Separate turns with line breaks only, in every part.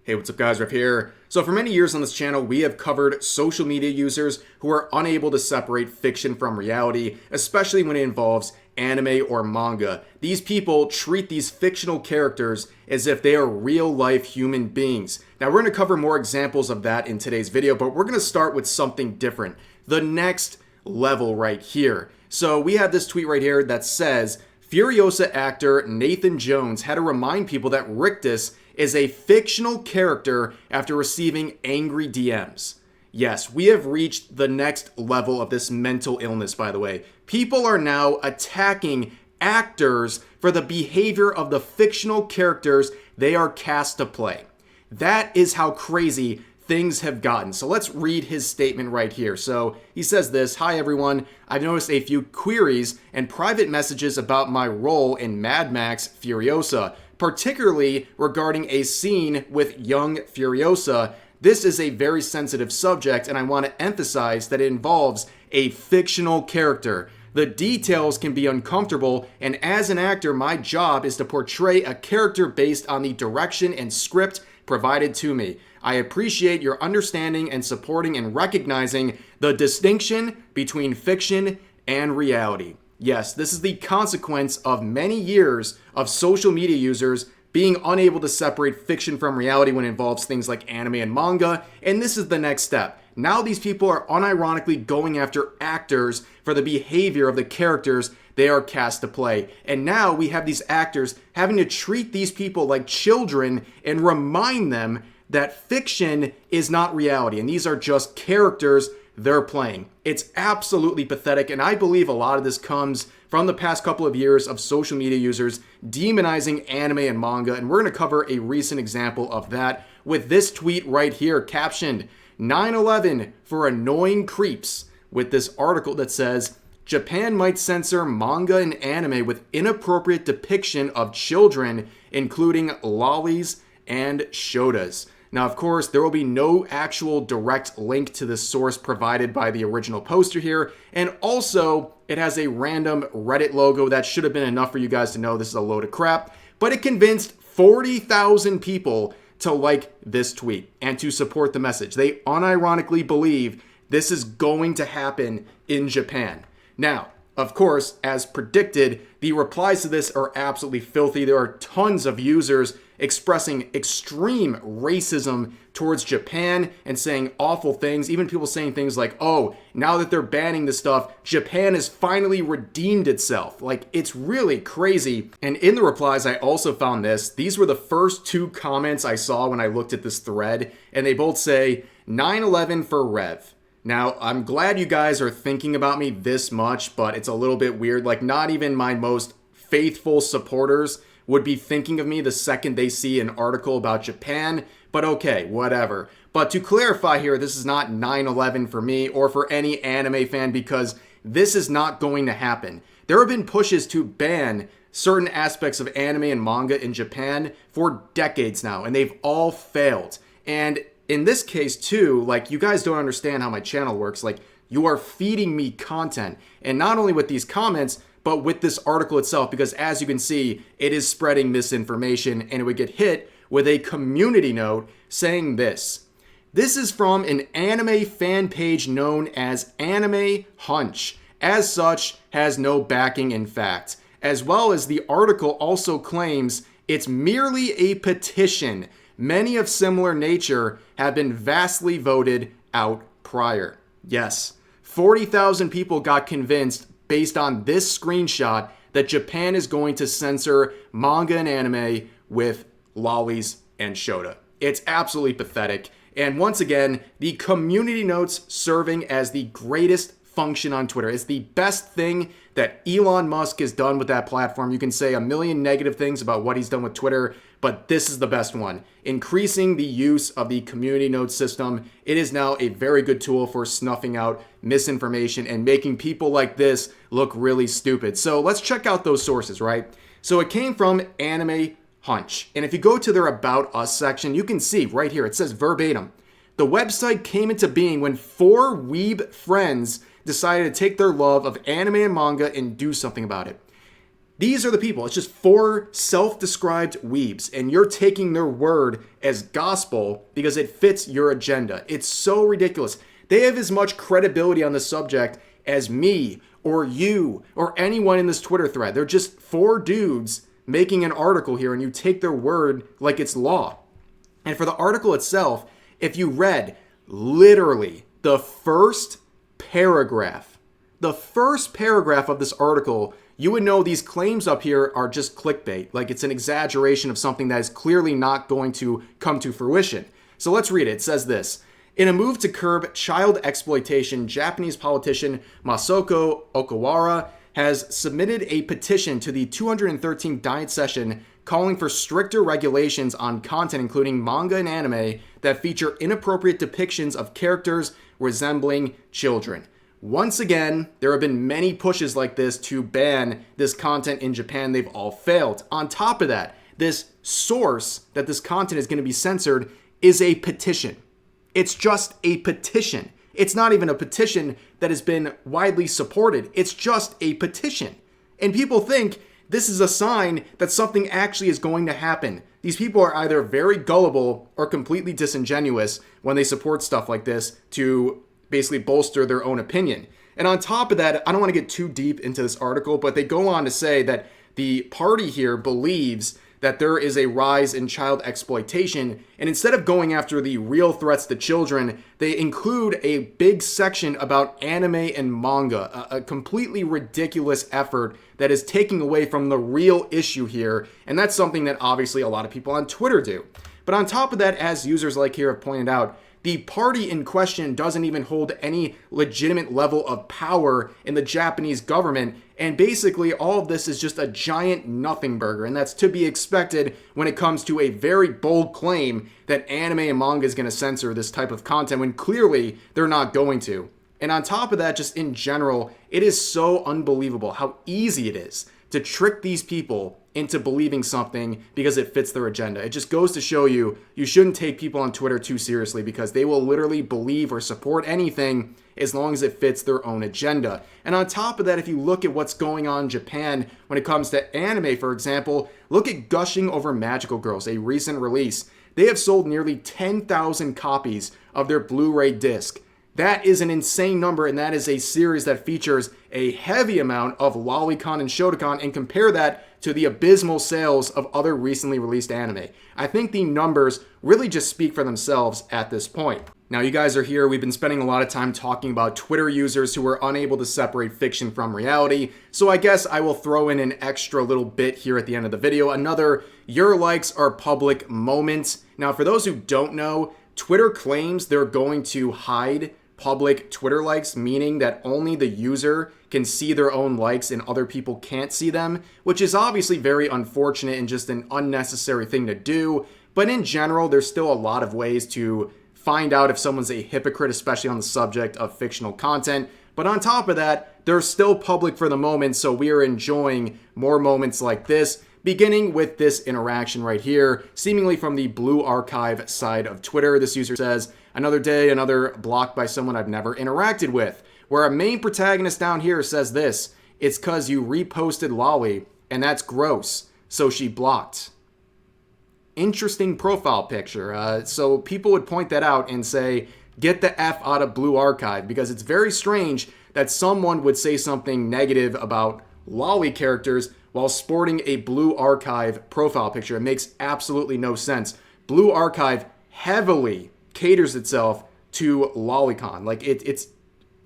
Hey, what's up guys, Rev here. So for many years on this channel, we have covered social media users who are unable to separate fiction from reality, especially when it involves anime or manga. These people treat these fictional characters as if they are real-life human beings. Now we're going to cover more examples of that in today's video, but we're going to start with something different. The next level right here. So we have this tweet right here that says, Furiosa actor Nathan Jones had to remind people that Rictus is a fictional character after receiving angry DMs. Yes, we have reached the next level of this mental illness, by the way. People are now attacking actors for the behavior of the fictional characters they are cast to play. That is how crazy things have gotten. So let's read his statement right here. So he says this, "Hi everyone, I've noticed a few queries and private messages about my role in Mad Max Furiosa, particularly regarding a scene with young Furiosa. This is a very sensitive subject and I want to emphasize that it involves a fictional character. The details can be uncomfortable, and as an actor, my job is to portray a character based on the direction and script provided to me. I appreciate your understanding and supporting and recognizing the distinction between fiction and reality." Yes, this is the consequence of many years of social media users being unable to separate fiction from reality when it involves things like anime and manga, and this is the next step. Now these people are unironically going after actors for the behavior of the characters they are cast to play. And now we have these actors having to treat these people like children and remind them that fiction is not reality, and these are just characters they're playing. It's absolutely pathetic, and I believe a lot of this comes from the past couple of years of social media users demonizing anime and manga, and we're going to cover a recent example of that with this tweet right here, captioned 9/11 for annoying creeps, with this article that says, Japan might censor manga and anime with inappropriate depiction of children, including lollies and shotas. Now, of course, there will be no actual direct link to the source provided by the original poster here, and also it has a random Reddit logo. That should have been enough for you guys to know this is a load of crap, but it convinced 40,000 people to like this tweet and to support the message. They unironically believe this is going to happen in Japan. Now, of course, as predicted, the replies to this are absolutely filthy. There are tons of users expressing extreme racism towards Japan and saying awful things. Even people saying things like, oh, now that they're banning this stuff, Japan has finally redeemed itself. Like, it's really crazy. And in the replies, I also found this. These were the first two comments I saw when I looked at this thread, and they both say, 9/11 for Rev. Now, I'm glad you guys are thinking about me this much, but it's a little bit weird. Like, not even my most faithful supporters would be thinking of me the second they see an article about Japan, but okay, whatever. But to clarify here, this is not 9/11 for me or for any anime fan, because this is not going to happen. There have been pushes to ban certain aspects of anime and manga in Japan for decades now, and they've all failed. And in this case too, like, you guys don't understand how my channel works. Like, you are feeding me content, and not only with these comments, but with this article itself, because as you can see, it is spreading misinformation, and it would get hit with a community note saying this. This is from an anime fan page known as Anime Hunch. As such, has no backing in fact. As well as the article also claims it's merely a petition. Many of similar nature have been vastly voted out prior. Yes, 40,000 people got convinced based on this screenshot that Japan is going to censor manga and anime with lollies and shota. It's absolutely pathetic. And once again, the community notes serving as the greatest function on Twitter. It's the best thing that Elon Musk has done with that platform. You can say a million negative things about what he's done with Twitter, but this is the best one. Increasing the use of the community note system. It is now a very good tool for snuffing out misinformation and making people like this look really stupid. So let's check out those sources, right? So it came from Anime Hunch. And if you go to their About Us section, you can see right here, it says verbatim, the website came into being when 4 weeb friends decided to take their love of anime and manga and do something about it. These are the people. It's just 4 self-described weebs, and you're taking their word as gospel because it fits your agenda. It's so ridiculous. They have as much credibility on the subject as me or you or anyone in this Twitter thread. They're just 4 dudes making an article here, and you take their word like it's law. And for the article itself, if you read literally the first paragraph of this article, you would know these claims up here are just clickbait. Like it's an exaggeration of something that is clearly not going to come to fruition. So let's read it. It says this. In a move to curb child exploitation, Japanese politician Masako Okawara has submitted a petition to the 213th Diet Session calling for stricter regulations on content including manga and anime that feature inappropriate depictions of characters resembling children. Once again, there have been many pushes like this to ban this content in Japan. They've all failed. On top of that, this source that this content is going to be censored is a petition. It's just a petition. It's not even a petition that has been widely supported. It's just a petition. And people think this is a sign that something actually is going to happen. These people are either very gullible or completely disingenuous when they support stuff like this to basically bolster their own opinion. And on top of that, I don't want to get too deep into this article, but they go on to say that the party here believes that there is a rise in child exploitation, and instead of going after the real threats to children, they include a big section about anime and manga, a completely ridiculous effort that is taking away from the real issue here, and that's something that obviously a lot of people on Twitter do. But on top of that, as users like here have pointed out, the party in question doesn't even hold any legitimate level of power in the Japanese government, and basically all of this is just a giant nothing burger, and that's to be expected when it comes to a very bold claim that anime and manga is going to censor this type of content when clearly they're not going to. And on top of that, just in general, it is so unbelievable how easy it is to trick these people into believing something because it fits their agenda. It just goes to show you shouldn't take people on Twitter too seriously because they will literally believe or support anything as long as it fits their own agenda. And on top of that, if you look at what's going on in Japan when it comes to anime, for example, look at Gushing Over Magical Girls, a recent release. They have sold nearly 10,000 copies of their Blu-ray disc. That is an insane number, and that is a series that features a heavy amount of lolicon and shotacon, and compare that to the abysmal sales of other recently released anime. I think the numbers really just speak for themselves at this point. Now, you guys are here. We've been spending a lot of time talking about Twitter users who are unable to separate fiction from reality, so I guess I will throw in an extra little bit here at the end of the video, another "your likes are public" moment. Now, for those who don't know, Twitter claims they're going to hide public Twitter likes, meaning that only the user can see their own likes and other people can't see them, which is obviously very unfortunate and just an unnecessary thing to do. But in general, there's still a lot of ways to find out if someone's a hypocrite, especially on the subject of fictional content. But on top of that, they're still public for the moment, so we are enjoying more moments like this, beginning with this interaction right here, seemingly from the Blue Archive side of Twitter. This user says, "Another day, another blocked by someone I've never interacted with." Where our main protagonist down here says this, "It's 'cause you reposted Lolly, and that's gross, so she blocked." Interesting profile picture. So people would point that out and say, get the F out of Blue Archive, because it's very strange that someone would say something negative about Lolly characters while sporting a Blue Archive profile picture. It makes absolutely no sense. Blue Archive heavily caters itself to lolicon. Like it's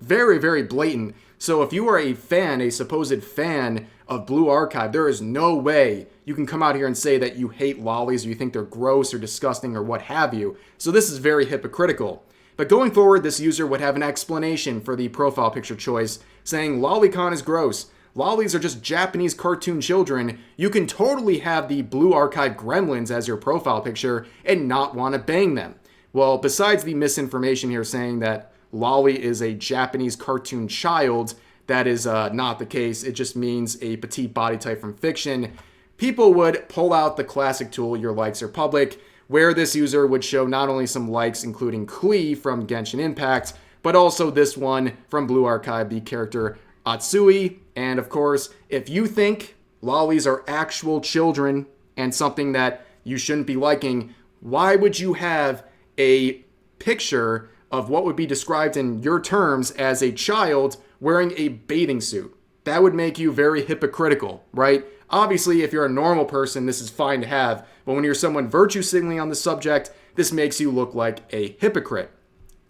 very, very blatant. So if you are a fan, a supposed fan of Blue Archive, there is no way you can come out here and say that you hate lollies or you think they're gross or disgusting or what have you. So this is very hypocritical. But going forward, this user would have an explanation for the profile picture choice, saying lolicon is gross. Lollies are just Japanese cartoon children. You can totally have the Blue Archive gremlins as your profile picture and not want to bang them. Well, besides the misinformation here saying that Lolly is a Japanese cartoon child, that is not the case. It just means a petite body type from fiction. People would pull out the classic tool, your likes are public, where this user would show not only some likes, including Klee from Genshin Impact, but also this one from Blue Archive, the character Atsui. And of course, if you think lollies are actual children and something that you shouldn't be liking, why would you have a picture of what would be described in your terms as a child wearing a bathing suit? That would make you very hypocritical, right? Obviously, if you're a normal person, this is fine to have, but when you're someone virtue signaling on the subject, this makes you look like a hypocrite.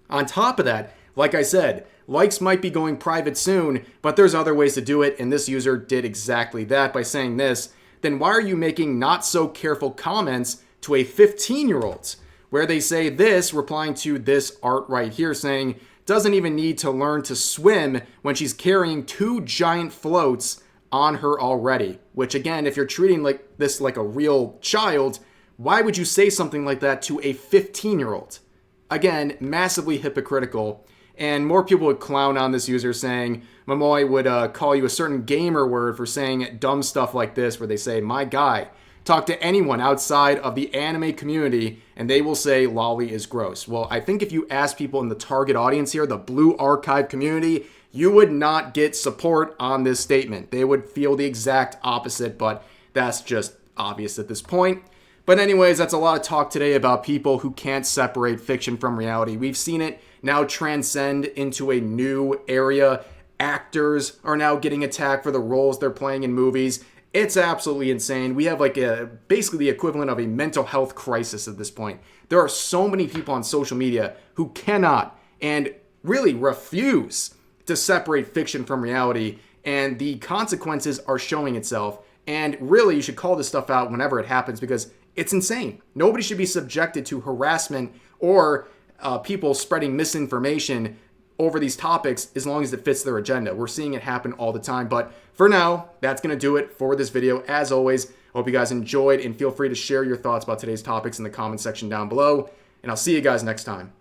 On top of that, like I said, likes might be going private soon, but there's other ways to do it, and this user did exactly that by saying this. Then why are you making not so careful comments to a 15-year-old? Where they say this, replying to this art right here, saying, doesn't even need to learn to swim when she's carrying 2 giant floats on her already. Which again, if you're treating like this like a real child, why would you say something like that to a 15-year-old? Again, massively hypocritical. And more people would clown on this user saying, Momoy would call you a certain gamer word for saying dumb stuff like this, where they say, my guy. Talk to anyone outside of the anime community and they will say lolly is gross. Well, I think if you ask people in the target audience here, the Blue Archive community, you would not get support on this statement. They would feel the exact opposite, but that's just obvious at this point. But anyways, that's a lot of talk today about people who can't separate fiction from reality. We've seen it now transcend into a new area. Actors are now getting attacked for the roles they're playing in movies. It's absolutely insane. We have like basically the equivalent of a mental health crisis at this point. There are so many people on social media who cannot and really refuse to separate fiction from reality, and the consequences are showing itself. And really, you should call this stuff out whenever it happens because it's insane. Nobody should be subjected to harassment or people spreading misinformation over these topics as long as it fits their agenda. We're seeing it happen all the time. But for now, that's going to do it for this video. As always, I hope you guys enjoyed, and feel free to share your thoughts about today's topics in the comment section down below. And I'll see you guys next time.